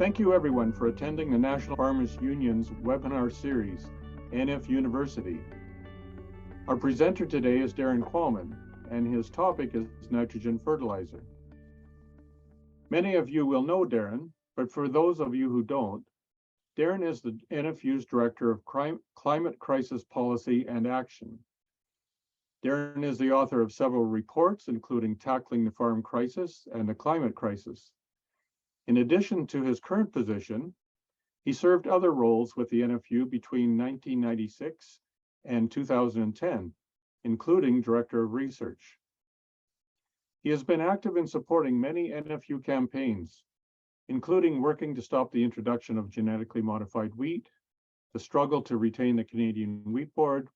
Thank you everyone for attending the National Farmers Union's webinar series, NFUniversity. Our presenter today is Darrin Qualman, and his topic is nitrogen fertilizer. Many of you will know Darrin, but for those of you who don't, Darrin is the NFU's Director of Climate Crisis Policy and Action. Darrin is the author of several reports, including Tackling the Farm Crisis and the Climate Crisis. In addition to his current position, he served other roles with the NFU between 1996 and 2010, including Director of Research. He has been active in supporting many NFU campaigns, including working to stop the introduction of genetically modified wheat, the struggle to retain the Canadian Wheat Board,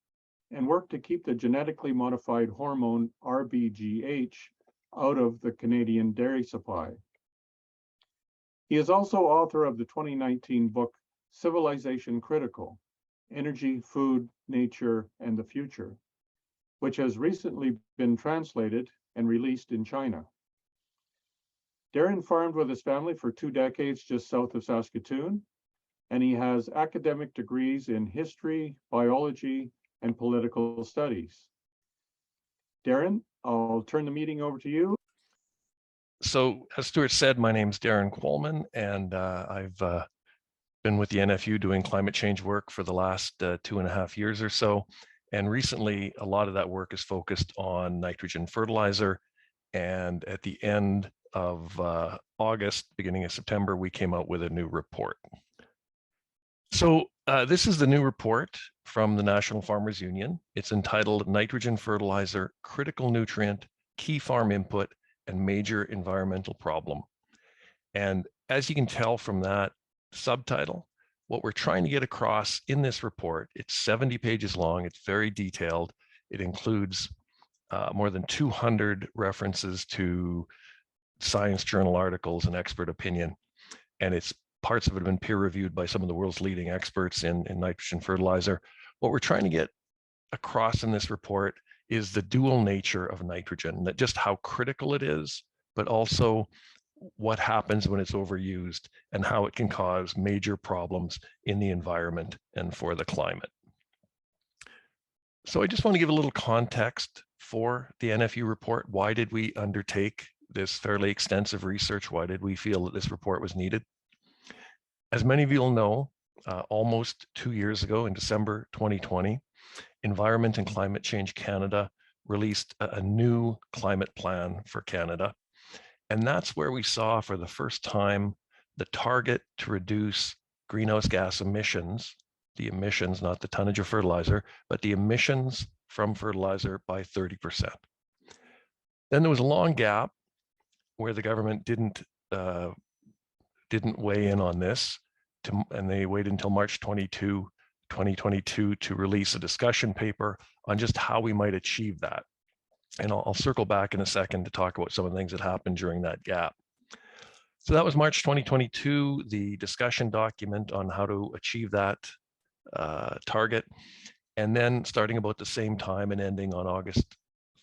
and work to keep the genetically modified hormone rBGH out of the Canadian dairy supply. He is also author of the 2019 book, Civilization Critical: Energy, Food, Nature, and the Future, which has recently been translated and released in China. Darrin farmed with his family for 2 decades just south of Saskatoon, and he has academic degrees in history, biology, and political studies. Darrin, I'll turn the meeting over to you. So as Stuart said, my name's Darrin Qualman, and I've been with the NFU doing climate change work for the last 2.5 years or so. And recently, a lot of that work is focused on nitrogen fertilizer. And at the end of August, beginning of September, we came out with a new report. So this is the new report from the National Farmers Union. It's entitled Nitrogen Fertilizer, Critical Nutrient, Key Farm Input, and Major Environmental Problem. And as you can tell from that subtitle, what we're trying to get across in this report, it's 70 pages long, it's very detailed. It includes more than 200 references to science journal articles and expert opinion. And it's parts of it have been peer reviewed by some of the world's leading experts in nitrogen fertilizer. What we're trying to get across in this report is the dual nature of nitrogen, that just how critical it is, but also what happens when it's overused and how it can cause major problems in the environment and for the climate. So I just want to give a little context for the NFU report. Why did we undertake this fairly extensive research? Why did we feel that this report was needed? As many of you will know, almost 2 years ago in December 2020, Environment and Climate Change Canada released a new climate plan for Canada. And that's where we saw for the first time the target to reduce greenhouse gas emissions, the emissions, not the tonnage of fertilizer, but the emissions from fertilizer by 30%. Then there was a long gap where the government didn't weigh in on this, and they waited until March 2022 to release a discussion paper on just how we might achieve that. And I'll circle back in a second to talk about some of the things that happened during that gap. So that was March 2022, the discussion document on how to achieve that target. And then starting about the same time and ending on August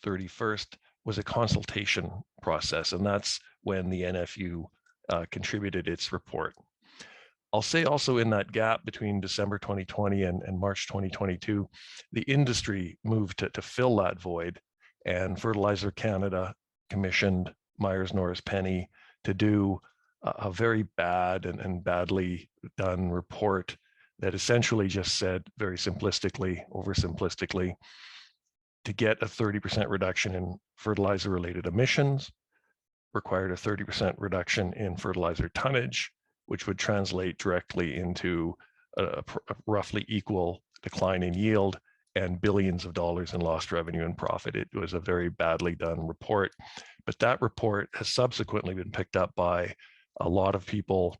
31st was a consultation process. And that's when the NFU contributed its report. I'll say also in that gap between December 2020 and March 2022, the industry moved to fill that void, and Fertilizer Canada commissioned Myers Norris Penny to do a very bad and badly done report that essentially just said, very simplistically, oversimplistically, to get a 30% reduction in fertilizer-related emissions required a 30% reduction in fertilizer tonnage, which would translate directly into a roughly equal decline in yield and billions of dollars in lost revenue and profit. It was a very badly done report, but that report has subsequently been picked up by a lot of people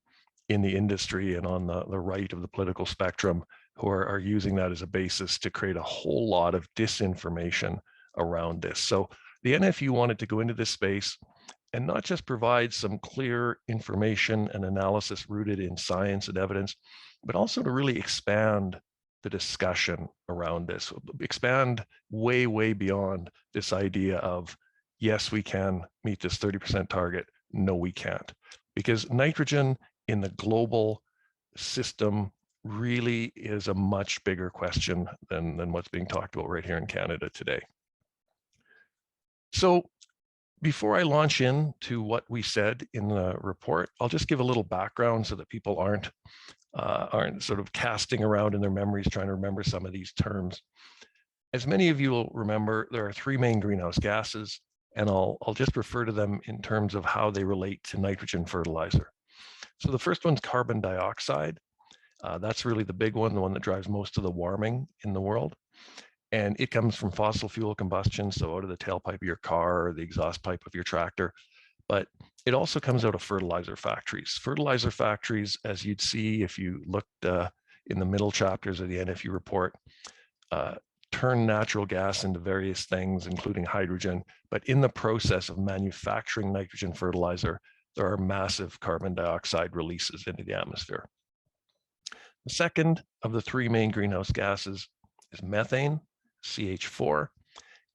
in the industry and on the right of the political spectrum who are using that as a basis to create a whole lot of disinformation around this. So the NFU wanted to go into this space and not just provide some clear information and analysis rooted in science and evidence, but also to really expand the discussion around this, expand way, way beyond this idea of, yes, we can meet this 30% target, no, we can't. Because nitrogen in the global system really is a much bigger question than what's being talked about right here in Canada today. So before I launch into what we said in the report, I'll just give a little background so that people aren't sort of casting around in their memories trying to remember some of these terms. As many of you will remember, there are three main greenhouse gases, and I'll just refer to them in terms of how they relate to nitrogen fertilizer. So the first one's carbon dioxide. That's really the big one, the one that drives most of the warming in the world. And it comes from fossil fuel combustion, so out of the tailpipe of your car or the exhaust pipe of your tractor. But it also comes out of fertilizer factories. Fertilizer factories, as you'd see if you looked in the middle chapters of the NFU report, turn natural gas into various things, including hydrogen. But in the process of manufacturing nitrogen fertilizer, there are massive carbon dioxide releases into the atmosphere. The second of the three main greenhouse gases is methane, CH4,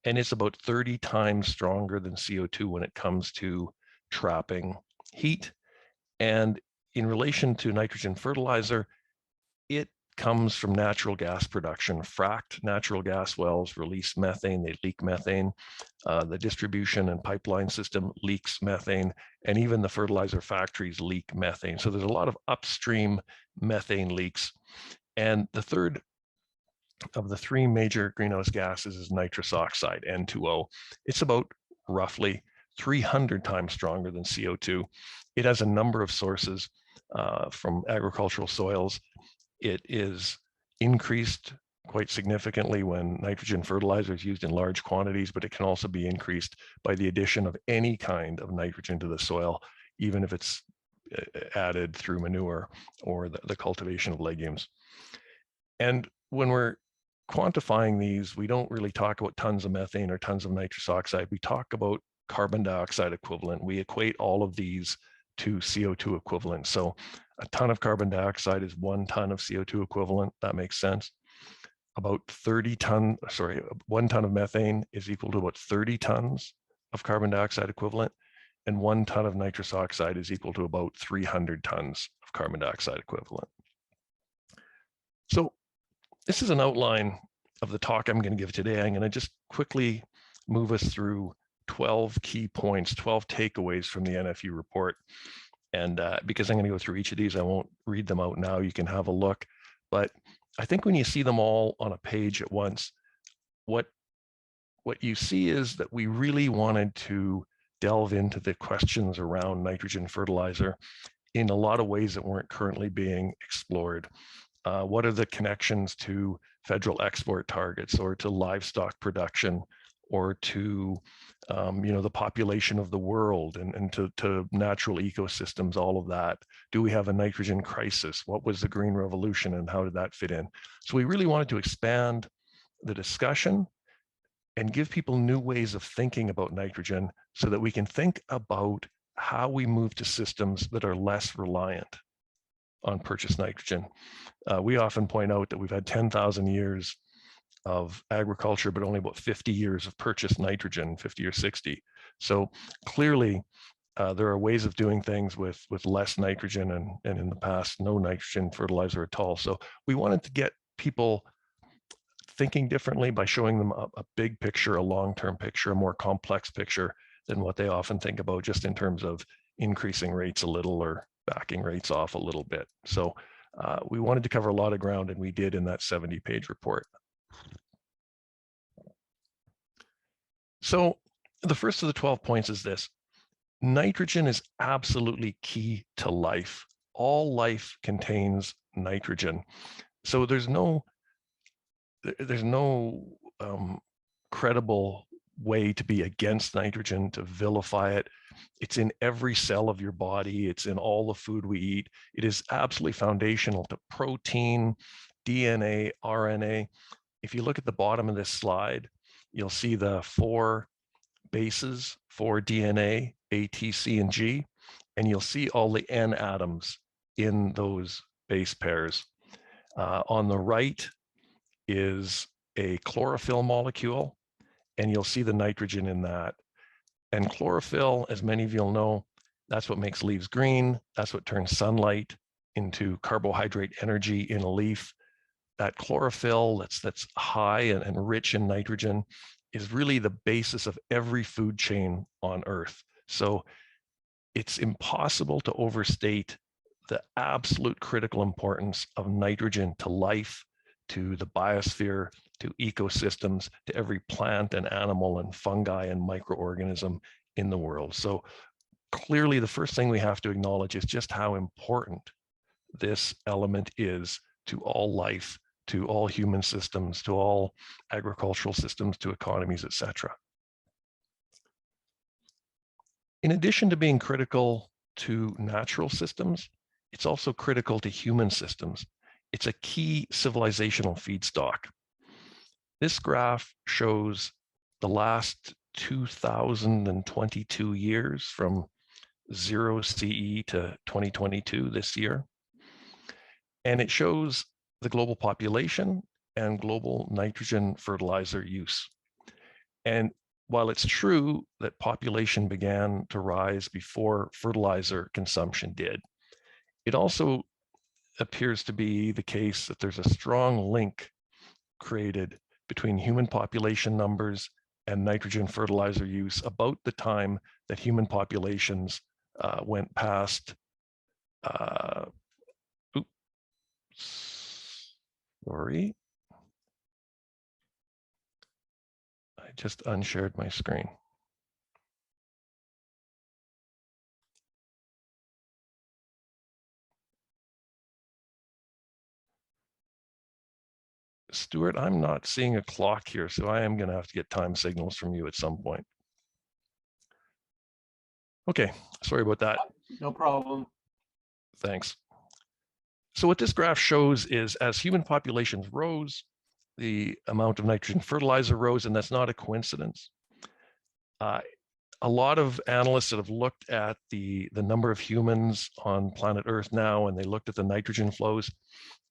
and it's about 30 times stronger than CO2 when it comes to trapping heat. And in relation to nitrogen fertilizer, it comes from natural gas production. Fracked natural gas wells release methane, they leak methane. The distribution and pipeline system leaks methane, and even the fertilizer factories leak methane. So there's a lot of upstream methane leaks. And the third of the three major greenhouse gases is nitrous oxide, N2O. It's about roughly 300 times stronger than CO2. It has a number of sources from agricultural soils. It is increased quite significantly when nitrogen fertilizer is used in large quantities, but it can also be increased by the addition of any kind of nitrogen to the soil, even if it's added through manure or the cultivation of legumes. And when we're quantifying these, we don't really talk about tons of methane or tons of nitrous oxide. We talk about carbon dioxide equivalent. We equate all of these to CO2 equivalent. So a ton of carbon dioxide is 1 ton of CO2 equivalent. That makes sense. About 1 ton of methane is equal to about 30 tons of carbon dioxide equivalent. And 1 ton of nitrous oxide is equal to about 300 tons of carbon dioxide equivalent. So this is an outline of the talk I'm going to give today. I'm going to just quickly move us through 12 key points, 12 takeaways from the NFU report. And because I'm going to go through each of these, I won't read them out now. You can have a look. But I think when you see them all on a page at once, what you see is that we really wanted to delve into the questions around nitrogen fertilizer in a lot of ways that weren't currently being explored. What are the connections to federal export targets or to livestock production or to the population of the world and to natural ecosystems, all of that? Do we have a nitrogen crisis? What was the Green Revolution and how did that fit in? So we really wanted to expand the discussion and give people new ways of thinking about nitrogen so that we can think about how we move to systems that are less reliant on purchased nitrogen. We often point out that we've had 10,000 years of agriculture, but only about 50 years of purchased nitrogen, 50 or 60. So clearly, there are ways of doing things with less nitrogen and in the past, no nitrogen fertilizer at all. So we wanted to get people thinking differently by showing them a big picture, a long-term picture, a more complex picture than what they often think about just in terms of increasing rates a little or backing rates off a little bit. So we wanted to cover a lot of ground, and we did in that 70-page report. So the first of the 12 points is this: nitrogen is absolutely key to life. All life contains nitrogen. So there's no credible way to be against nitrogen, to vilify it. It's in every cell of your body. It's in all the food we eat. It is absolutely foundational to protein, DNA, RNA. If you look at the bottom of this slide, you'll see the 4 bases for DNA, A, T, C, and G, and you'll see all the N atoms in those base pairs. On the right is a chlorophyll molecule, and you'll see the nitrogen in that. And chlorophyll, as many of you'll know, That's what makes leaves green. That's what turns sunlight into carbohydrate energy in a leaf. That chlorophyll that's high and rich in nitrogen is really the basis of every food chain on Earth. So it's impossible to overstate the absolute critical importance of nitrogen to life, to the biosphere, to ecosystems, to every plant and animal and fungi and microorganism in the world. So clearly, the first thing we have to acknowledge is just how important this element is to all life, to all human systems, to all agricultural systems, to economies, etc. In addition to being critical to natural systems, it's also critical to human systems. It's a key civilizational feedstock. This graph shows the last 2022 years from 0 CE to 2022 this year. And it shows the global population and global nitrogen fertilizer use. And while it's true that population began to rise before fertilizer consumption did, it also appears to be the case that there's a strong link created between human population numbers and nitrogen fertilizer use about the time that human populations went past, sorry, I just unshared my screen. Stuart, I'm not seeing a clock here, so I am going to have to get time signals from you at some point. Okay, sorry about that. No problem. Thanks. So what this graph shows is as human populations rose, the amount of nitrogen fertilizer rose, and that's not a coincidence. A lot of analysts that have looked at the number of humans on planet Earth now, and they looked at the nitrogen flows,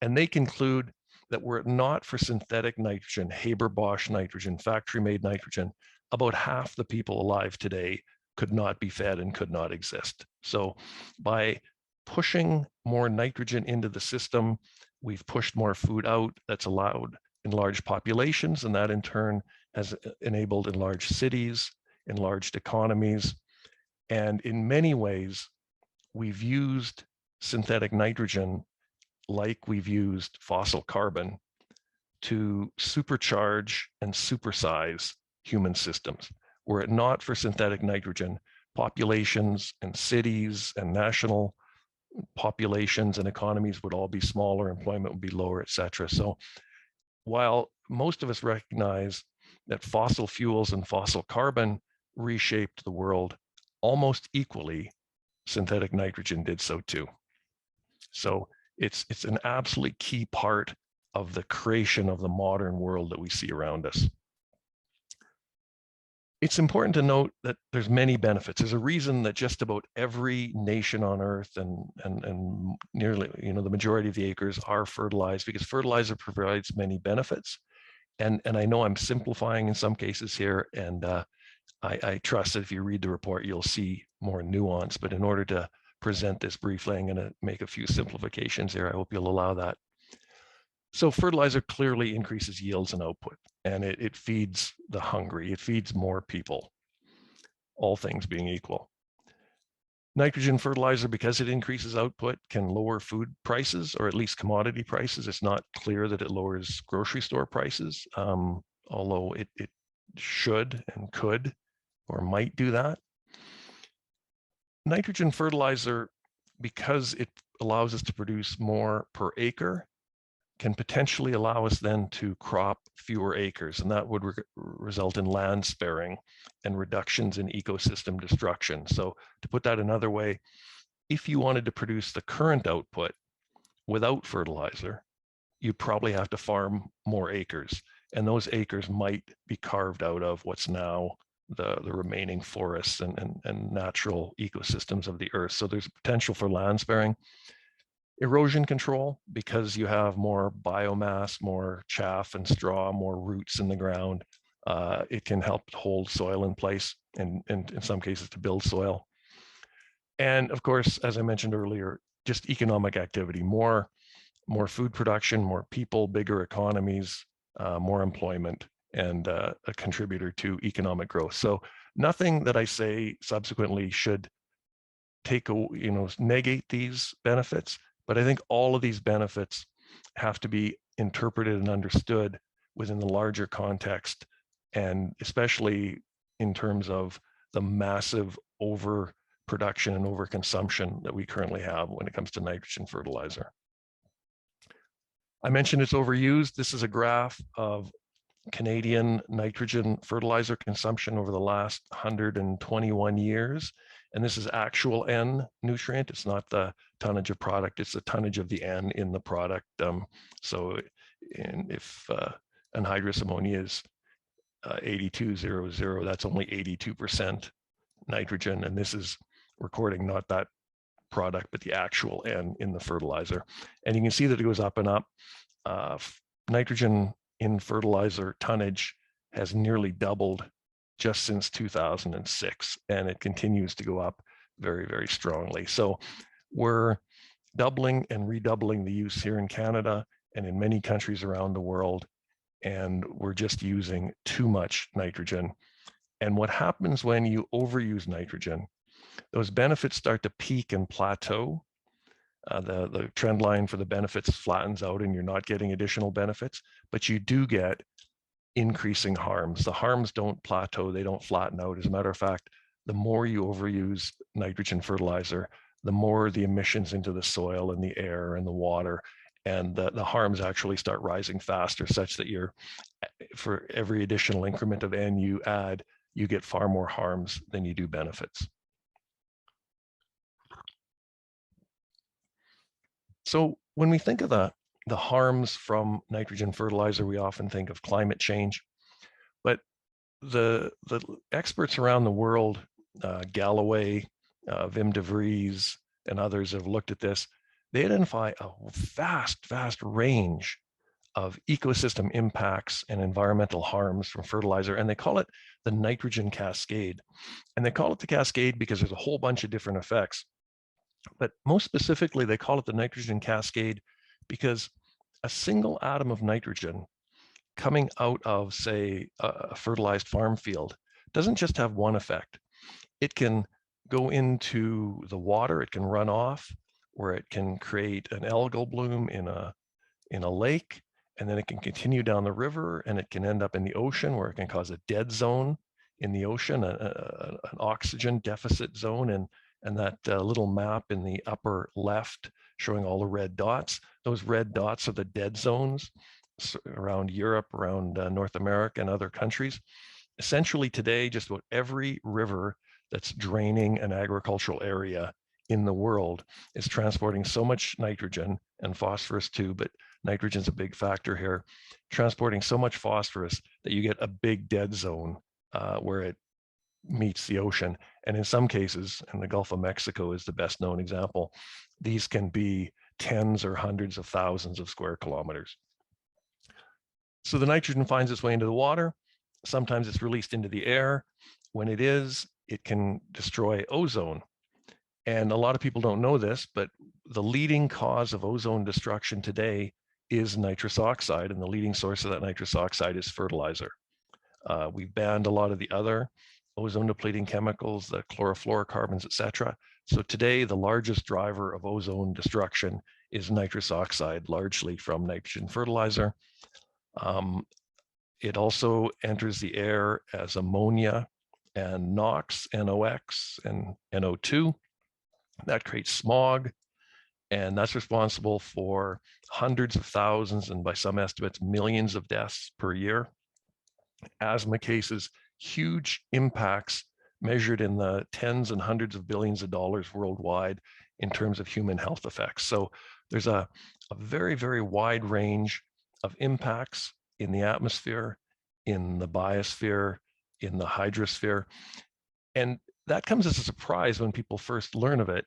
and they conclude that were it not for synthetic nitrogen, Haber-Bosch nitrogen, factory-made nitrogen, about half the people alive today could not be fed and could not exist. So by pushing more nitrogen into the system, we've pushed more food out that's allowed in large populations, and that in turn has enabled enlarged cities, enlarged economies. And in many ways, we've used synthetic nitrogen like we've used fossil carbon to supercharge and supersize human systems. Were it not for synthetic nitrogen, populations and cities and national populations and economies would all be smaller, employment would be lower, et cetera. So while most of us recognize that fossil fuels and fossil carbon reshaped the world almost equally, synthetic nitrogen did so too. So it's an absolutely key part of the creation of the modern world that we see around us. It's important to note that there's many benefits. There's a reason that just about every nation on Earth and nearly, the majority of the acres are fertilized, because fertilizer provides many benefits. And I know I'm simplifying in some cases here, and I trust that if you read the report, you'll see more nuance. But in order to present this briefly, I'm going to make a few simplifications here. I hope you'll allow that. So fertilizer clearly increases yields and output, and it feeds the hungry. It feeds more people, all things being equal. Nitrogen fertilizer, because it increases output, can lower food prices, or at least commodity prices. It's not clear that it lowers grocery store prices, although it should and could or might do that. Nitrogen fertilizer, because it allows us to produce more per acre, can potentially allow us then to crop fewer acres, and that would result in land sparing and reductions in ecosystem destruction. So to put that another way, if you wanted to produce the current output without fertilizer, you'd probably have to farm more acres, and those acres might be carved out of what's now the remaining forests and natural ecosystems of the Earth. So there's potential for land sparing. Erosion control, because you have more biomass, more chaff and straw, more roots in the ground. It can help hold soil in place and in some cases to build soil. And of course, as I mentioned earlier, just economic activity, more food production, more people, bigger economies, more employment, and a contributor to economic growth. So nothing that I say subsequently should negate these benefits, but I think all of these benefits have to be interpreted and understood within the larger context, and especially in terms of the massive overproduction and overconsumption that we currently have when it comes to nitrogen fertilizer. I mentioned it's overused. This is a graph of Canadian nitrogen fertilizer consumption over the last 121 years. And this is actual N nutrient. It's not the tonnage of product, it's the tonnage of the N in the product. If anhydrous ammonia is 8200, that's only 82% nitrogen. And this is recording not that product, but the actual N in the fertilizer. And you can see that it goes up and up. Nitrogen in fertilizer tonnage has nearly doubled just since 2006, and it continues to go up very, very strongly. So we're doubling and redoubling the use here in Canada and in many countries around the world, and we're just using too much nitrogen. And what happens when you overuse nitrogen, those benefits start to peak and plateau. The trend line for the benefits flattens out and you're not getting additional benefits, but you do get increasing harms. The harms don't plateau, they don't flatten out. As a matter of fact, the more you overuse nitrogen fertilizer, the more the emissions into the soil and the air and the water, and the harms actually start rising faster, such that for every additional increment of N you add, you get far more harms than you do benefits. So when we think of the harms from nitrogen fertilizer, we often think of climate change, but the experts around the world, Galloway, Wim de Vries, and others have looked at this. They identify a vast range of ecosystem impacts and environmental harms from fertilizer, and they call it the nitrogen cascade. And they call it the cascade because there's a whole bunch of different effects. But most specifically, they call it the nitrogen cascade because a single atom of nitrogen coming out of, say, a fertilized farm field doesn't just have one effect. It can go into the water, it can run off, or it can create an algal bloom in a lake, and then it can continue down the river, and it can end up in the ocean, where it can cause a dead zone in the ocean, an oxygen deficit zone. And that little map in the upper left showing all the red dots, those red dots are the dead zones around Europe, around North America and other countries. Essentially today, just about every river that's draining an agricultural area in the world is transporting so much nitrogen, and phosphorus too, but nitrogen is a big factor here, transporting so much phosphorus that you get a big dead zone where it meets the ocean. And in some cases, and the Gulf of Mexico is the best known example, these can be tens or hundreds of thousands of square kilometers. So the nitrogen finds its way into the water. Sometimes it's released into the air. When it is, it can destroy ozone. And a lot of people don't know this, but the leading cause of ozone destruction today is nitrous oxide, and the leading source of that nitrous oxide is fertilizer. We've banned a lot of the other ozone depleting chemicals, the chlorofluorocarbons, etc. So today, the largest driver of ozone destruction is nitrous oxide, largely from nitrogen fertilizer. It also enters the air as ammonia and NOx, NOx, and NO2. That creates smog, and that's responsible for hundreds of thousands, and by some estimates, millions of deaths per year. Asthma cases, huge impacts measured in the tens and hundreds of billions of dollars worldwide in terms of human health effects. So there's a very wide range of impacts in the atmosphere, in the biosphere, in the hydrosphere. And that comes as a surprise when people first learn of it,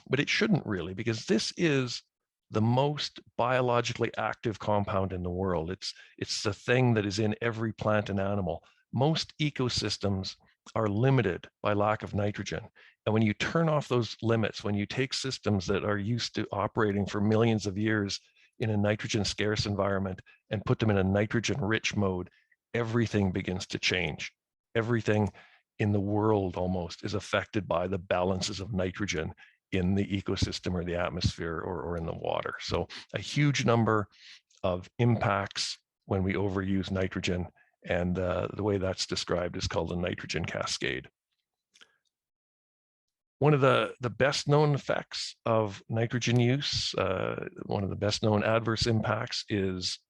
but it shouldn't really, because this is the most biologically active compound in the world. It's the thing that is in every plant and animal. Most ecosystems are limited by lack of nitrogen. And when you turn off those limits, when you take systems that are used to operating for millions of years in a nitrogen scarce environment and put them in a nitrogen rich mode, everything begins to change. Everything in the world almost is affected by the balances of nitrogen in the ecosystem or the atmosphere or in the water. So a huge number of impacts when we overuse nitrogen, and the way that's described is called a nitrogen cascade. One of the best known effects of nitrogen use, one of the best known adverse impacts is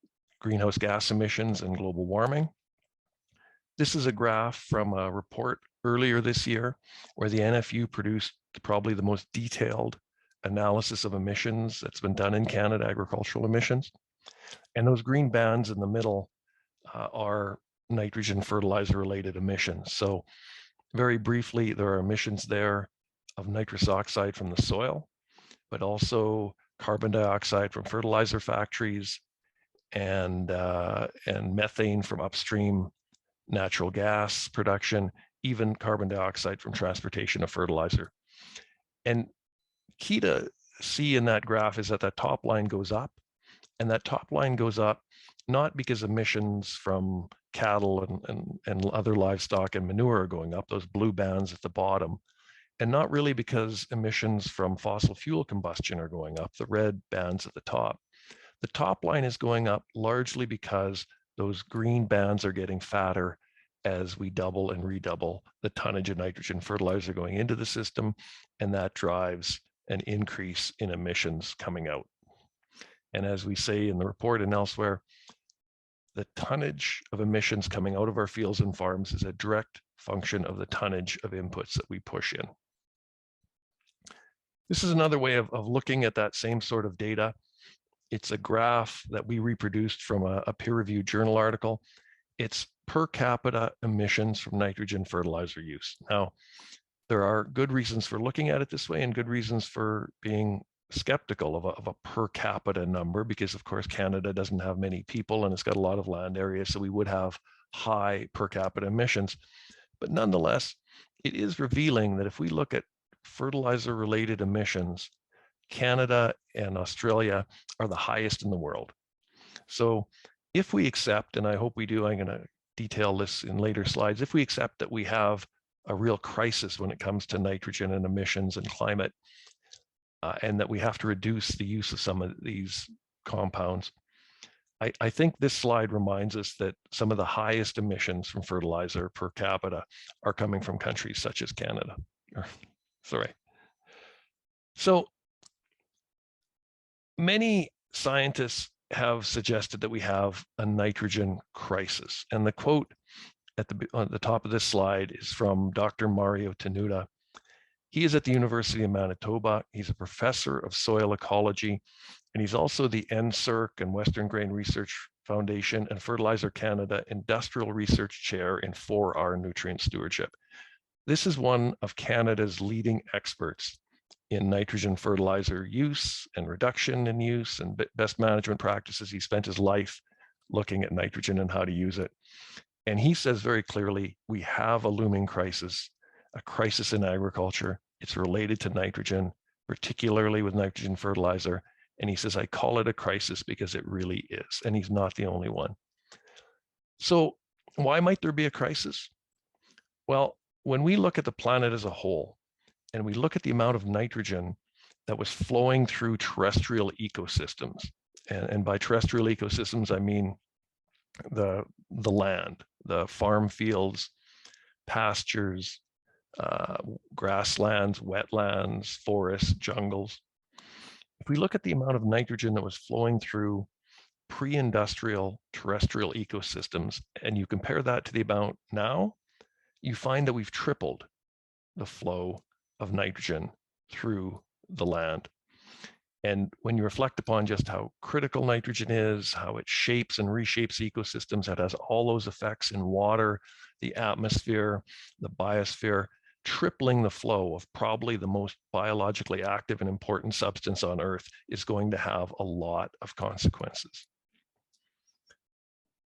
greenhouse gas emissions and global warming. This is a graph from a report earlier this year where the NFU produced probably the most detailed analysis of emissions that's been done in Canada, agricultural emissions. And those green bands in the middle are nitrogen fertilizer related emissions. So very briefly, there are emissions there of nitrous oxide from the soil, but also carbon dioxide from fertilizer factories and methane from upstream natural gas production, even carbon dioxide from transportation of fertilizer. And key to see in that graph is that that top line goes up, and that top line goes up not because emissions from cattle and other livestock and manure are going up, those blue bands at the bottom, and not really because emissions from fossil fuel combustion are going up, the red bands at the top. The top line is going up largely because those green bands are getting fatter as we double and redouble the tonnage of nitrogen fertilizer going into the system, and that drives an increase in emissions coming out. And as we say in the report and elsewhere, the tonnage of emissions coming out of our fields and farms is a direct function of the tonnage of inputs that we push in. This is another way of looking at that same sort of data. It's a graph that we reproduced from a peer-reviewed journal article. It's per capita emissions from nitrogen fertilizer use. Now, there are good reasons for looking at it this way and good reasons for being skeptical of a per capita number, because of course Canada doesn't have many people and it's got a lot of land area, so we would have high per capita emissions. But nonetheless, it is revealing that if we look at fertilizer related emissions, Canada and Australia are the highest in the world. So if we accept, and I hope we do, I'm going to detail this in later slides, if we accept that we have a real crisis when it comes to nitrogen and emissions and climate, and that we have to reduce the use of some of these compounds, I think this slide reminds us that some of the highest emissions from fertilizer per capita are coming from countries such as Canada. Sorry. So many scientists have suggested that we have a nitrogen crisis. And the quote on the top of this slide is from Dr. Mario Tenuta. He is at the University of Manitoba. He's a professor of soil ecology, and he's also the NSERC and Western Grain Research Foundation and Fertilizer Canada Industrial Research Chair in 4R nutrient stewardship. This is one of Canada's leading experts in nitrogen fertilizer use and reduction in use and best management practices. He spent his life looking at nitrogen and how to use it. And he says very clearly, we have a looming crisis, a crisis in agriculture. It's related to nitrogen, particularly with nitrogen fertilizer. And he says, I call it a crisis because it really is. And he's not the only one. So why might there be a crisis? Well, when we look at the planet as a whole, and we look at the amount of nitrogen that was flowing through terrestrial ecosystems, and by terrestrial ecosystems, I mean the land, the farm fields, pastures, grasslands, wetlands, forests, jungles. If we look at the amount of nitrogen that was flowing through pre-industrial terrestrial ecosystems, and you compare that to the amount now, you find that we've tripled the flow of nitrogen through the land. And when you reflect upon just how critical nitrogen is, how it shapes and reshapes ecosystems, it has all those effects in water, the atmosphere, the biosphere, tripling the flow of probably the most biologically active and important substance on Earth is going to have a lot of consequences.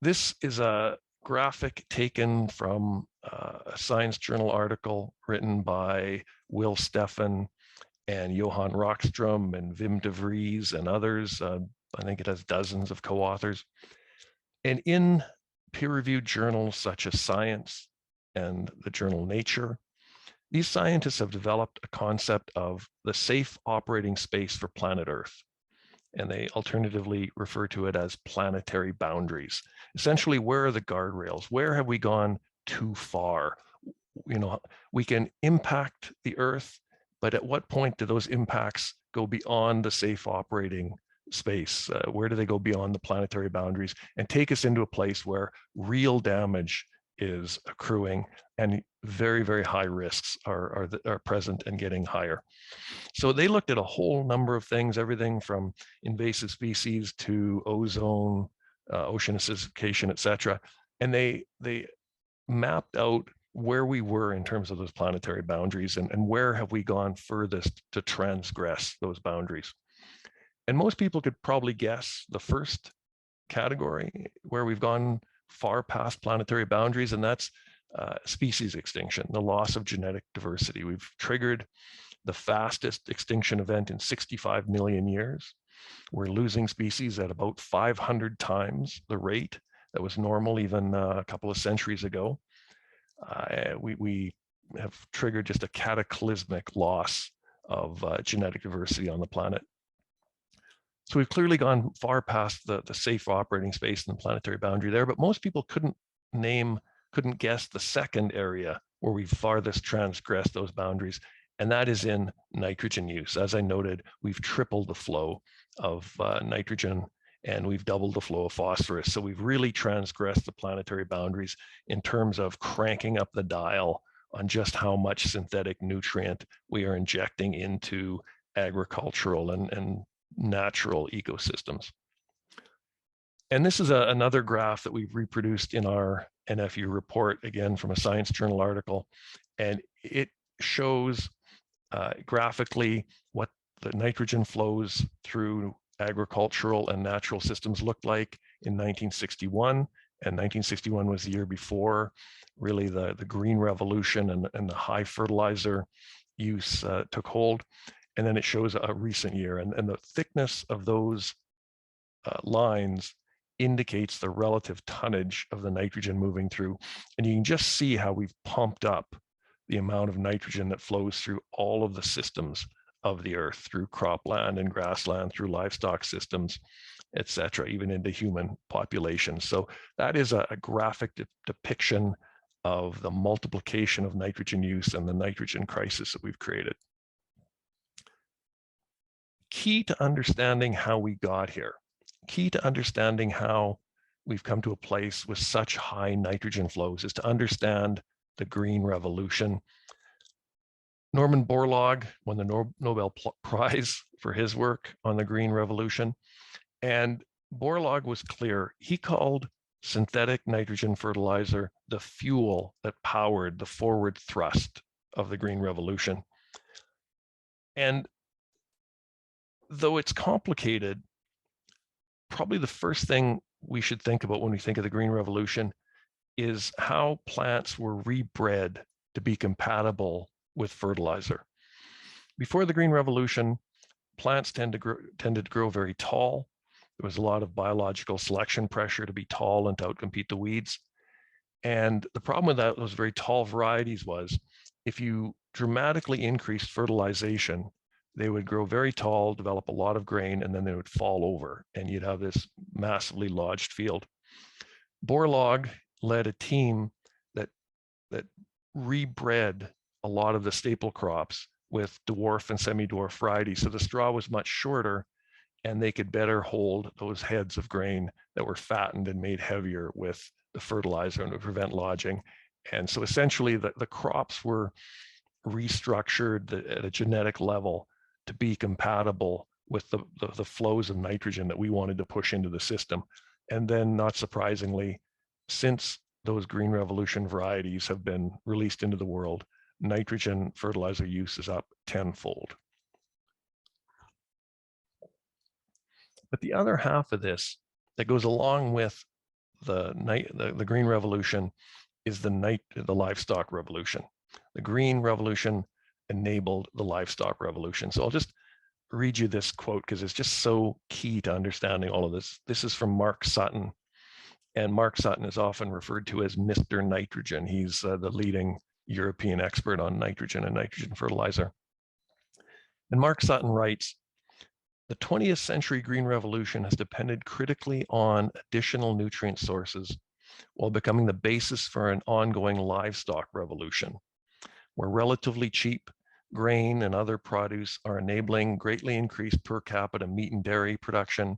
This is a graphic taken from a Science Journal article written by Will Steffen and Johan Rockström and Wim de Vries and others. I think it has dozens of co-authors. And in peer-reviewed journals such as Science and the journal Nature, these scientists have developed a concept of the safe operating space for planet Earth. And they alternatively refer to it as planetary boundaries. Essentially, where are the guardrails? Where have we gone too far? You know, we can impact the Earth, but at what point do those impacts go beyond the safe operating space? Where do they go beyond the planetary boundaries and take us into a place where real damage is accruing and very, very high risks are present and getting higher? So they looked at a whole number of things, everything from invasive species to ozone, ocean acidification, et cetera. And they mapped out where we were in terms of those planetary boundaries and where have we gone furthest to transgress those boundaries. And most people could probably guess the first category where we've gone far past planetary boundaries, and that's species extinction, the loss of genetic diversity. We've triggered the fastest extinction event in 65 million years. We're losing species at about 500 times the rate that was normal even a couple of centuries ago. We have triggered just a cataclysmic loss of genetic diversity on the planet. So we've clearly gone far past the safe operating space and the planetary boundary there, but most people couldn't guess the second area where we've farthest transgressed those boundaries, and that is in nitrogen use. As I noted, we've tripled the flow of nitrogen and we've doubled the flow of phosphorus. So we've really transgressed the planetary boundaries in terms of cranking up the dial on just how much synthetic nutrient we are injecting into agricultural and natural ecosystems. And this is another graph that we've reproduced in our NFU report, again, from a Science Journal article. And it shows graphically what the nitrogen flows through agricultural and natural systems looked like in 1961. And 1961 was the year before really the Green Revolution and the high fertilizer use took hold. And then it shows a recent year. And the thickness of those lines indicates the relative tonnage of the nitrogen moving through. And you can just see how we've pumped up the amount of nitrogen that flows through all of the systems of the Earth, through cropland and grassland, through livestock systems, et cetera, even into human populations. So that is a graphic depiction of the multiplication of nitrogen use and the nitrogen crisis that we've created. Key to understanding how we got here, key to understanding how we've come to a place with such high nitrogen flows is to understand the Green Revolution. Norman Borlaug won the Nobel Prize for his work on the Green Revolution. And Borlaug was clear. He called synthetic nitrogen fertilizer the fuel that powered the forward thrust of the Green Revolution. And though it's complicated, probably the first thing we should think about when we think of the Green Revolution is how plants were rebred to be compatible with fertilizer. Before the Green Revolution, plants tended to grow very tall. There was a lot of biological selection pressure to be tall and to outcompete the weeds. And the problem with those very tall varieties was if you dramatically increased fertilization, they would grow very tall, develop a lot of grain, and then they would fall over, and you'd have this massively lodged field. Borlaug led a team that rebred a lot of the staple crops with dwarf and semi-dwarf varieties. So the straw was much shorter, and they could better hold those heads of grain that were fattened and made heavier with the fertilizer and to prevent lodging. And so essentially the crops were restructured at a genetic level to be compatible with the flows of nitrogen that we wanted to push into the system. And then, not surprisingly, since those Green Revolution varieties have been released into the world, nitrogen fertilizer use is up tenfold. But the other half of this that goes along with the Green Revolution is the livestock revolution. The green revolution enabled the livestock revolution. So I'll just read you this quote because it's just so key to understanding all of this. This is from Mark Sutton, and Mark Sutton is often referred to as Mr. Nitrogen. He's the leading European expert on nitrogen and nitrogen fertilizer. And Mark Sutton writes, the 20th century green revolution has depended critically on additional nutrient sources while becoming the basis for an ongoing livestock revolution, where relatively cheap grain and other produce are enabling greatly increased per capita meat and dairy production.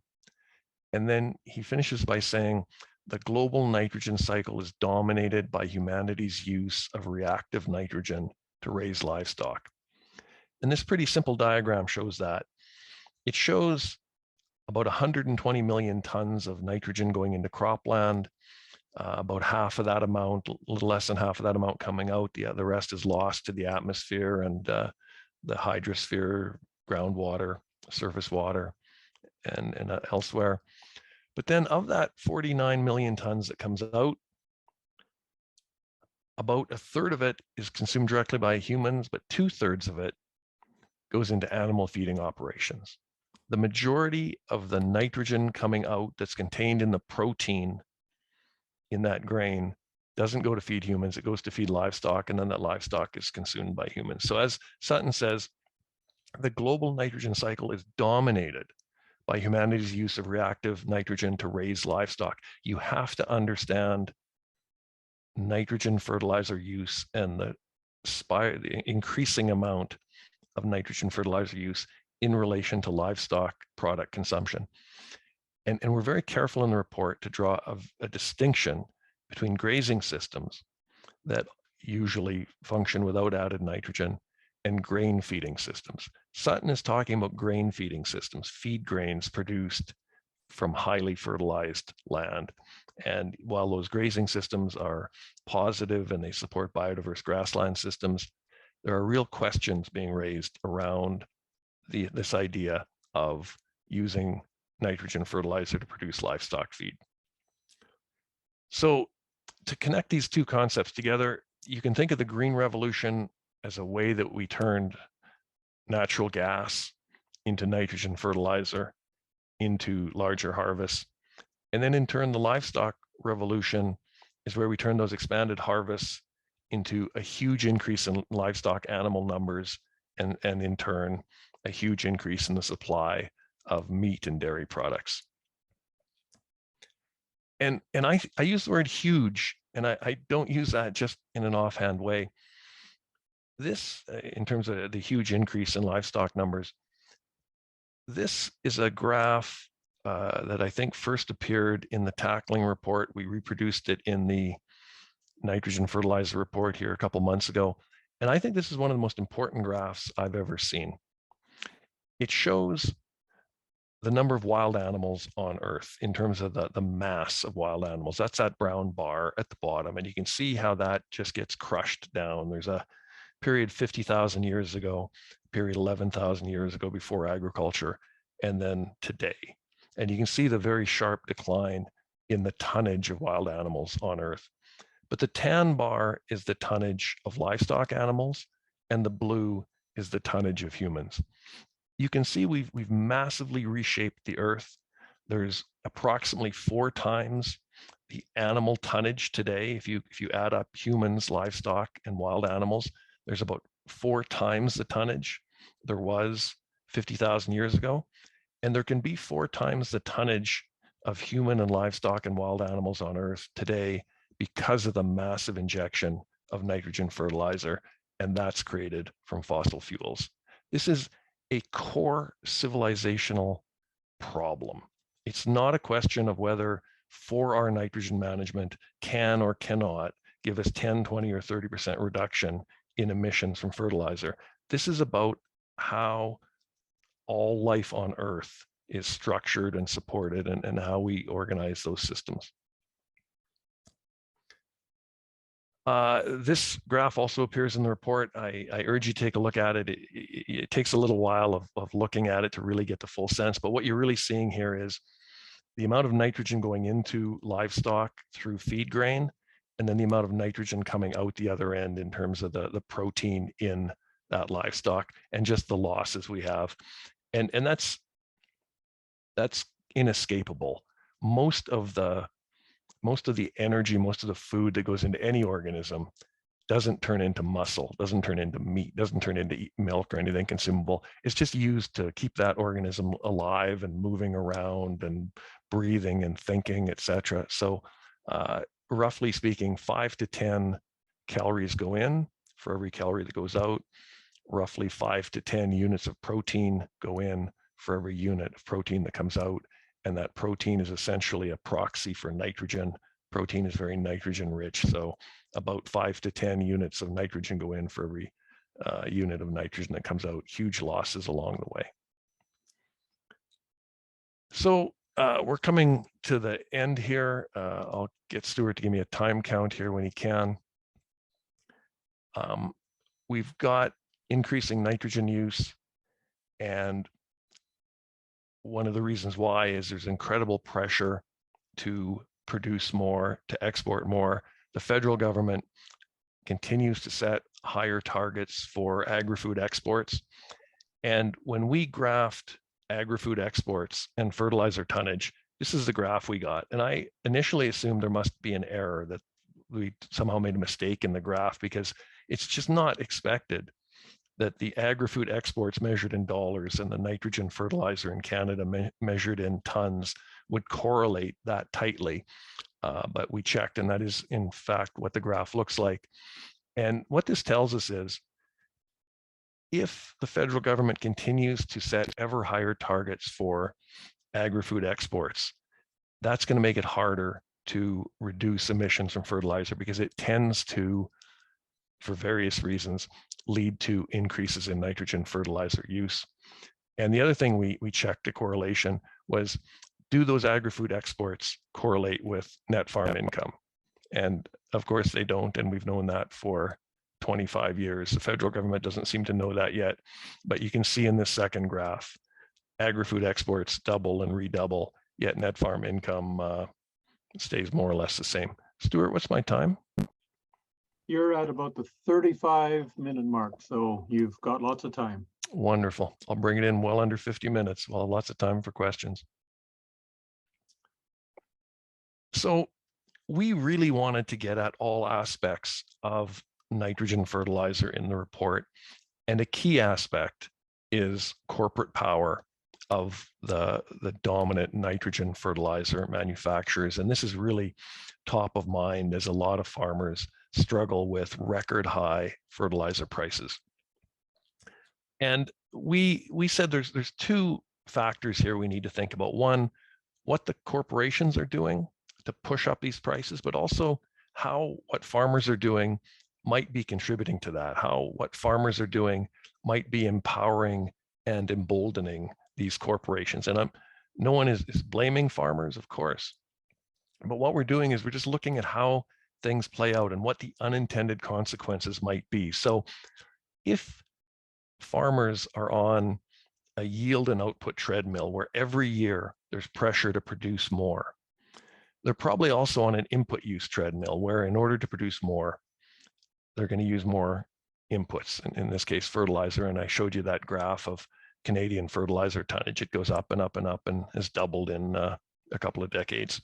And then he finishes by saying, the global nitrogen cycle is dominated by humanity's use of reactive nitrogen to raise livestock. And this pretty simple diagram shows that. It shows about 120 million tons of nitrogen going into cropland, about half of that amount, a little less than half of that amount coming out. The rest is lost to the atmosphere and the hydrosphere, groundwater, surface water, and elsewhere. But then of that 49 million tons that comes out, about a third of it is consumed directly by humans, but 2/3 of it goes into animal feeding operations. The majority of the nitrogen coming out that's contained in the protein in that grain doesn't go to feed humans, it goes to feed livestock, and then that livestock is consumed by humans. So as Sutton says, the global nitrogen cycle is dominated by humanity's use of reactive nitrogen to raise livestock. You have to understand nitrogen fertilizer use and the increasing amount of nitrogen fertilizer use in relation to livestock product consumption. And we're very careful in the report to draw a distinction between grazing systems that usually function without added nitrogen and grain feeding systems. Sutton is talking about grain feeding systems, feed grains produced from highly fertilized land. And while those grazing systems are positive and they support biodiverse grassland systems, there are real questions being raised around this idea of using nitrogen fertilizer to produce livestock feed. So to connect these two concepts together, you can think of the green revolution as a way that we turned natural gas into nitrogen fertilizer, into larger harvests. And then in turn, the livestock revolution is where we turn those expanded harvests into a huge increase in livestock animal numbers, and in turn, a huge increase in the supply of meat and dairy products. And I use the word huge, and I don't use that just in an offhand way. This, in terms of the huge increase in livestock numbers, this is a graph that I think first appeared in the tackling report. We reproduced it in the nitrogen fertilizer report here a couple months ago. And I think this is one of the most important graphs I've ever seen. It shows the number of wild animals on Earth in terms of the mass of wild animals. That's that brown bar at the bottom. And you can see how that just gets crushed down. There's a period 50,000 years ago, period 11,000 years ago before agriculture, and then today. And you can see the very sharp decline in the tonnage of wild animals on Earth. But the tan bar is the tonnage of livestock animals, and the blue is the tonnage of humans. You can see we've massively reshaped the Earth. There's approximately 4 times the animal tonnage today. If you add up humans, livestock, and wild animals, there's about 4 times the tonnage there was 50,000 years ago. And there can be 4 times the tonnage of human and livestock and wild animals on Earth today because of the massive injection of nitrogen fertilizer, and that's created from fossil fuels. This is a core civilizational problem. It's not a question of whether 4R nitrogen management can or cannot give us 10, 20, or 30% reduction in emissions from fertilizer. This is about how all life on Earth is structured and supported, and how we organize those systems. This graph also appears in the report. I urge you to take a look at it. It takes a little while of looking at it to really get the full sense, but what you're really seeing here is the amount of nitrogen going into livestock through feed grain and then the amount of nitrogen coming out the other end in terms of the protein in that livestock, and just the losses we have. And that's inescapable. Most of the energy, most of the food that goes into any organism doesn't turn into muscle, doesn't turn into meat, doesn't turn into milk or anything consumable. It's just used to keep that organism alive and moving around and breathing and thinking, etc. So roughly speaking, 5 to 10 calories go in for every calorie that goes out. Roughly 5 to 10 units of protein go in for every unit of protein that comes out. And that protein is essentially a proxy for nitrogen. Protein is very nitrogen rich. So about 5 to 10 units of nitrogen go in for every unit of nitrogen that comes out. Huge losses along the way. So we're coming to the end here. I'll get Stuart to give me a time count here when he can. We've got increasing nitrogen use, and one of the reasons why is there's incredible pressure to produce more, to export more. The federal government continues to set higher targets for agri-food exports. And when we graphed agri-food exports and fertilizer tonnage, this is the graph we got. And I initially assumed there must be an error, that we somehow made a mistake in the graph, because it's just not expected that the agri-food exports measured in dollars and the nitrogen fertilizer in Canada measured in tons would correlate that tightly. But we checked, and that is in fact what the graph looks like. And what this tells us is, if the federal government continues to set ever higher targets for agri-food exports, that's going to make it harder to reduce emissions from fertilizer, because it tends to, for various reasons, lead to increases in nitrogen fertilizer use. And the other thing we checked a correlation was, do those agri-food exports correlate with net farm income? And of course they don't, and we've known that for 25 years. The federal government doesn't seem to know that yet, but you can see in this second graph, agri-food exports double and redouble, yet net farm income stays more or less the same. Stuart, what's my time? You're at about the 35-minute mark, so you've got lots of time. Wonderful. I'll bring it in well under 50 minutes. We'll have lots of time for questions. So we really wanted to get at all aspects of nitrogen fertilizer in the report. And a key aspect is corporate power of the dominant nitrogen fertilizer manufacturers. And this is really top of mind as a lot of farmers struggle with record high fertilizer prices. And we said there's two factors here we need to think about. One, what the corporations are doing to push up these prices, but also how what farmers are doing might be contributing to that, how what farmers are doing might be empowering and emboldening these corporations. And no one is blaming farmers, of course, but what we're doing is we're just looking at how things play out and what the unintended consequences might be. So if farmers are on a yield and output treadmill where every year there's pressure to produce more, they're probably also on an input use treadmill where, in order to produce more, they're going to use more inputs, in this case fertilizer. And I showed you that graph of Canadian fertilizer tonnage. It goes up and up and up and has doubled in a couple of decades.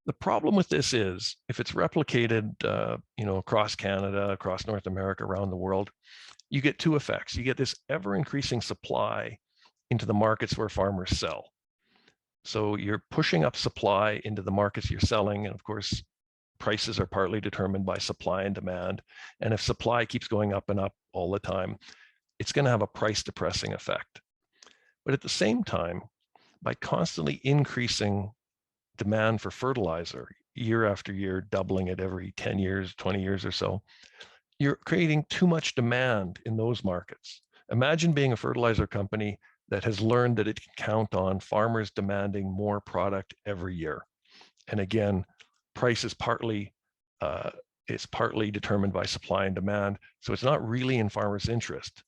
The problem with this is, if it's replicated across Canada, across North America, around the world, you get two effects. You get this ever increasing supply into the markets where farmers sell. So you're pushing up supply into the markets you're selling. And of course, prices are partly determined by supply and demand. And if supply keeps going up and up all the time, it's going to have a price depressing effect. But at the same time, by constantly increasing demand for fertilizer year after year, doubling it every 10 years, 20 years or so, you're creating too much demand in those markets. Imagine being a fertilizer company that has learned that it can count on farmers demanding more product every year. And again, price is partly determined by supply and demand. So it's not really in farmers' interest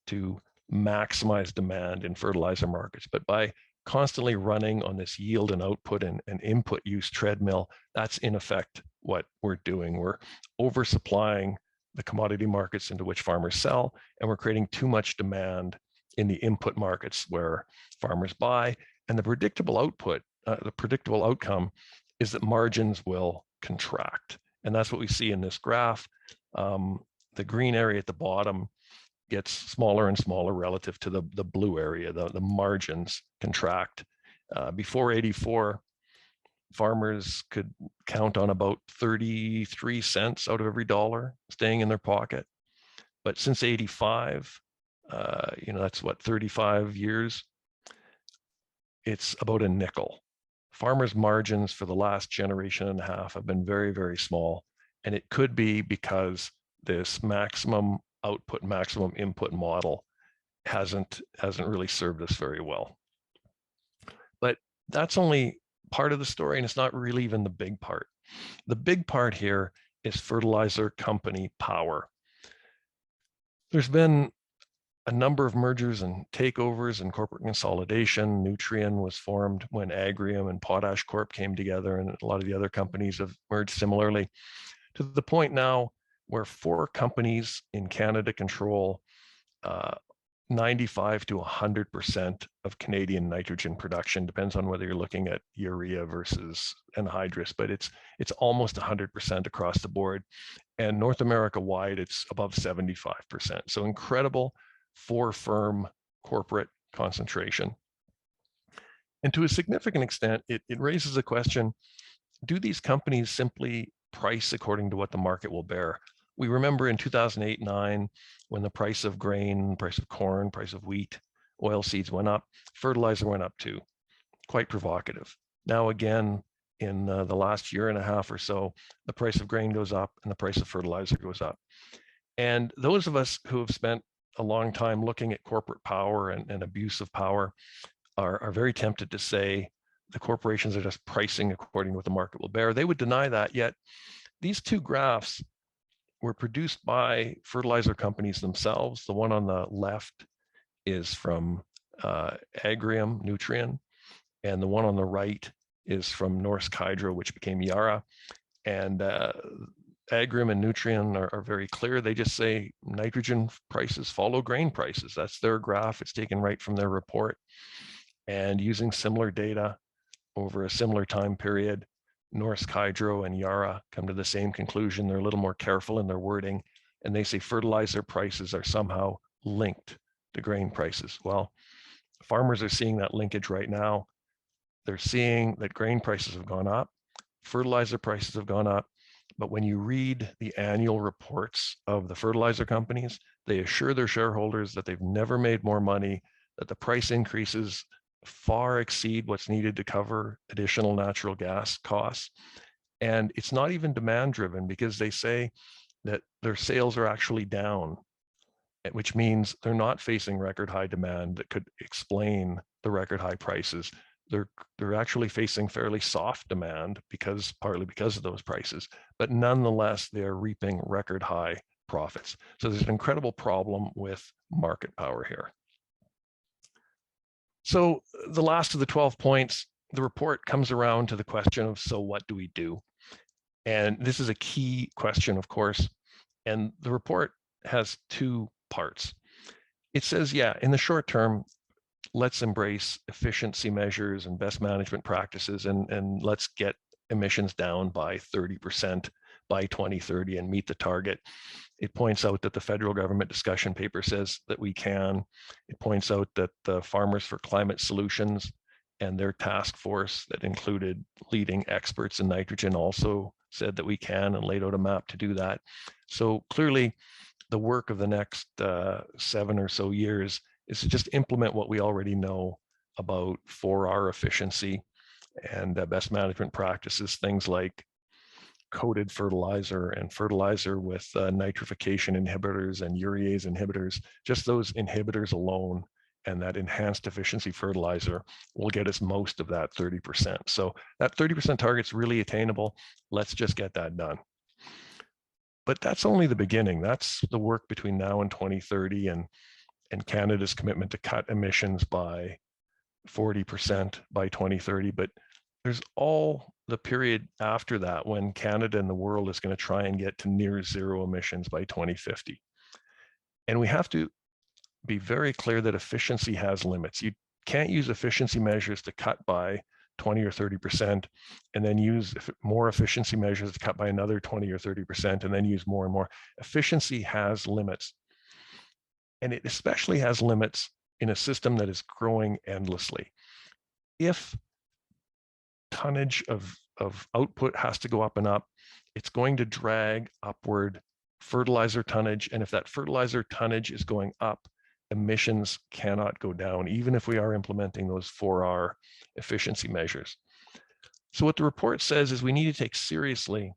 to maximize demand in fertilizer markets. But by constantly running on this yield and output and input use treadmill, that's in effect what we're doing. We're oversupplying the commodity markets into which farmers sell, and we're creating too much demand in the input markets where farmers buy. And the predictable outcome is that margins will contract. And that's what we see in this graph. The green area at the bottom gets smaller and smaller relative to the blue area. The margins contract. Before 84, farmers could count on about 33 cents out of every dollar staying in their pocket. But since 85, that's what, 35 years, it's about a nickel. Farmers' margins for the last generation and a half have been very, very small. And it could be because this maximum output, maximum input model hasn't really served us very well. But that's only part of the story, and it's not really even the big part. The big part here is fertilizer company power. There's been a number of mergers and takeovers and corporate consolidation. Nutrien was formed when Agrium and Potash Corp came together, and a lot of the other companies have merged similarly, to the point now where 4 companies in Canada control 95 to 100% of Canadian nitrogen production. Depends on whether you're looking at urea versus anhydrous, but it's almost 100% across the board. And North America wide, it's above 75%. So incredible 4-firm corporate concentration. And to a significant extent, it raises a question: do these companies simply price according to what the market will bear? We remember in 2008-9, when the price of grain, price of corn, price of wheat, oil seeds went up, fertilizer went up too. Quite provocative. Now again, in the last year and a half or so, the price of grain goes up and the price of fertilizer goes up. And those of us who have spent a long time looking at corporate power and abuse of power are very tempted to say the corporations are just pricing according to what the market will bear. They would deny that, yet these 2 graphs were produced by fertilizer companies themselves. The one on the left is from Agrium, Nutrien, and the one on the right is from Norsk Hydro, which became Yara. And Agrium and Nutrien are very clear. They just say nitrogen prices follow grain prices. That's their graph. It's taken right from their report. And using similar data over a similar time period, Norsk Hydro and Yara come to the same conclusion. They're a little more careful in their wording, and they say fertilizer prices are somehow linked to grain prices. Well, farmers are seeing that linkage right now. They're seeing that grain prices have gone up, fertilizer prices have gone up, but when you read the annual reports of the fertilizer companies, they assure their shareholders that they've never made more money, that the price increases far exceed what's needed to cover additional natural gas costs. And it's not even demand driven, because they say that their sales are actually down, which means they're not facing record high demand that could explain the record high prices. They're actually facing fairly soft demand partly because of those prices, but nonetheless, they're reaping record high profits. So there's an incredible problem with market power here. So the last of the 12 points, the report comes around to the question of, so what do we do? And this is a key question, of course. And the report has 2 parts. It says, yeah, in the short term, let's embrace efficiency measures and best management practices, and let's get emissions down by 30% by 2030 and meet the target. It points out that the federal government discussion paper says that we can. It points out that the Farmers for Climate Solutions and their task force that included leading experts in nitrogen also said that we can, and laid out a map to do that. So clearly, the work of the next 7 or so years is to just implement what we already know about 4R efficiency and best management practices, things like coated fertilizer and fertilizer with nitrification inhibitors and urease inhibitors. Just those inhibitors alone and that enhanced efficiency fertilizer will get us most of that 30%. So that 30% target is really attainable. Let's just get that done. But that's only the beginning. That's the work between now and 2030 and Canada's commitment to cut emissions by 40% by 2030. But there's all the period after that when Canada and the world is going to try and get to near zero emissions by 2050. And we have to be very clear that efficiency has limits. You can't use efficiency measures to cut by 20 or 30% and then use more efficiency measures to cut by another 20 or 30% and then use more and more. Efficiency has limits. And it especially has limits in a system that is growing endlessly. If tonnage of output has to go up and up, it's going to drag upward fertilizer tonnage. And if that fertilizer tonnage is going up, emissions cannot go down, even if we are implementing those 4R efficiency measures. So what the report says is we need to take seriously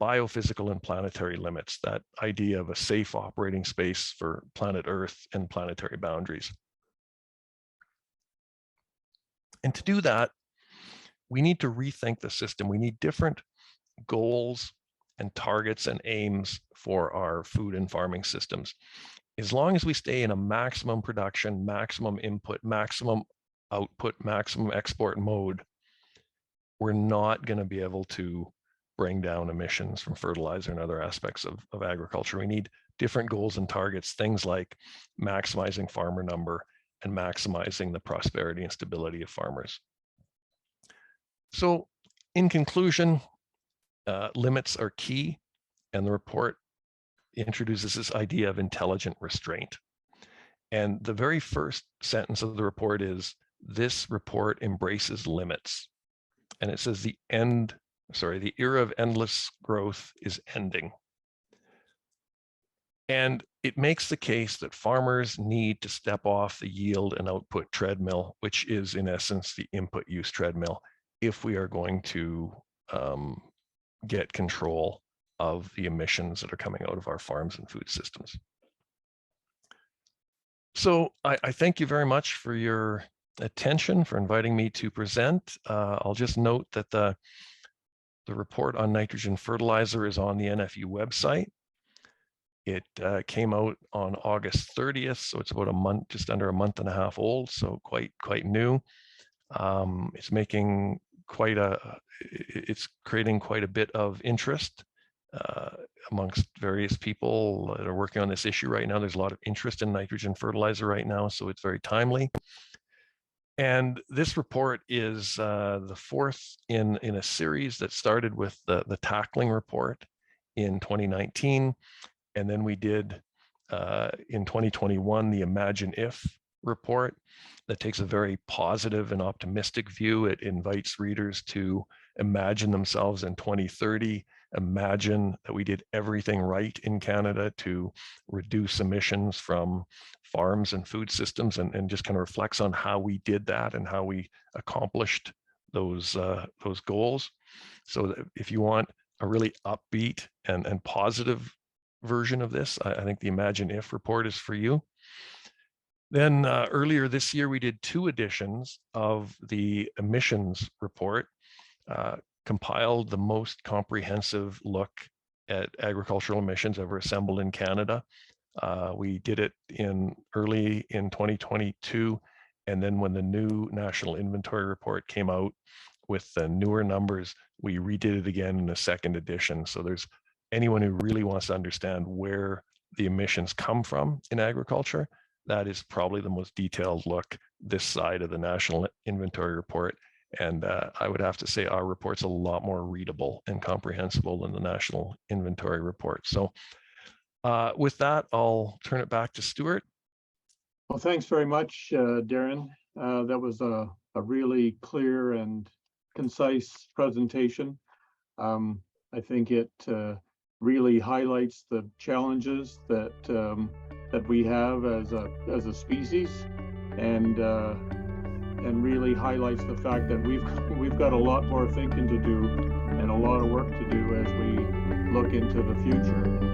biophysical and planetary limits, that idea of a safe operating space for planet Earth and planetary boundaries. And to do that, we need to rethink the system. We need different goals and targets and aims for our food and farming systems. As long as we stay in a maximum production, maximum input, maximum output, maximum export mode, we're not going to be able to bring down emissions from fertilizer and other aspects of agriculture. We need different goals and targets, things like maximizing farmer number and maximizing the prosperity and stability of farmers. So in conclusion, limits are key, and the report introduces this idea of intelligent restraint. And the very first sentence of the report is, this report embraces limits. And it says the era of endless growth is ending. And it makes the case that farmers need to step off the yield and output treadmill, which is in essence the input use treadmill, if we are going to get control of the emissions that are coming out of our farms and food systems. So I thank you very much for your attention, for inviting me to present. I'll just note that the report on nitrogen fertilizer is on the NFU website. It came out on August 30th, so it's about a month, just under a month and a half old, so quite new. It's making it's creating quite a bit of interest amongst various people that are working on this issue right now. There's a lot of interest in nitrogen fertilizer right now, so it's very timely. And this report is the fourth in a series that started with the tackling report in 2019. And then we did in 2021, the Imagine If report that takes a very positive and optimistic view. It invites readers to imagine themselves in 2030, imagine that we did everything right in Canada to reduce emissions from farms and food systems, and just kind of reflects on how we did that and how we accomplished those goals. So that if you want a really upbeat and positive version of this, I think the Imagine If report is for you. Then earlier this year, we did 2 editions of the emissions report, compiled the most comprehensive look at agricultural emissions ever assembled in Canada. We did it early in 2022. And then when the new National Inventory Report came out with the newer numbers, we redid it again in a second edition. So there's anyone who really wants to understand where the emissions come from in agriculture, that is probably the most detailed look this side of the National Inventory Report. And I would have to say our report's a lot more readable and comprehensible than the National Inventory Report. So with that, I'll turn it back to Stuart. Well, thanks very much, Darrin. That was a really clear and concise presentation. I think it really highlights the challenges that we have as a species, and really highlights the fact that we've got a lot more thinking to do and a lot of work to do as we look into the future.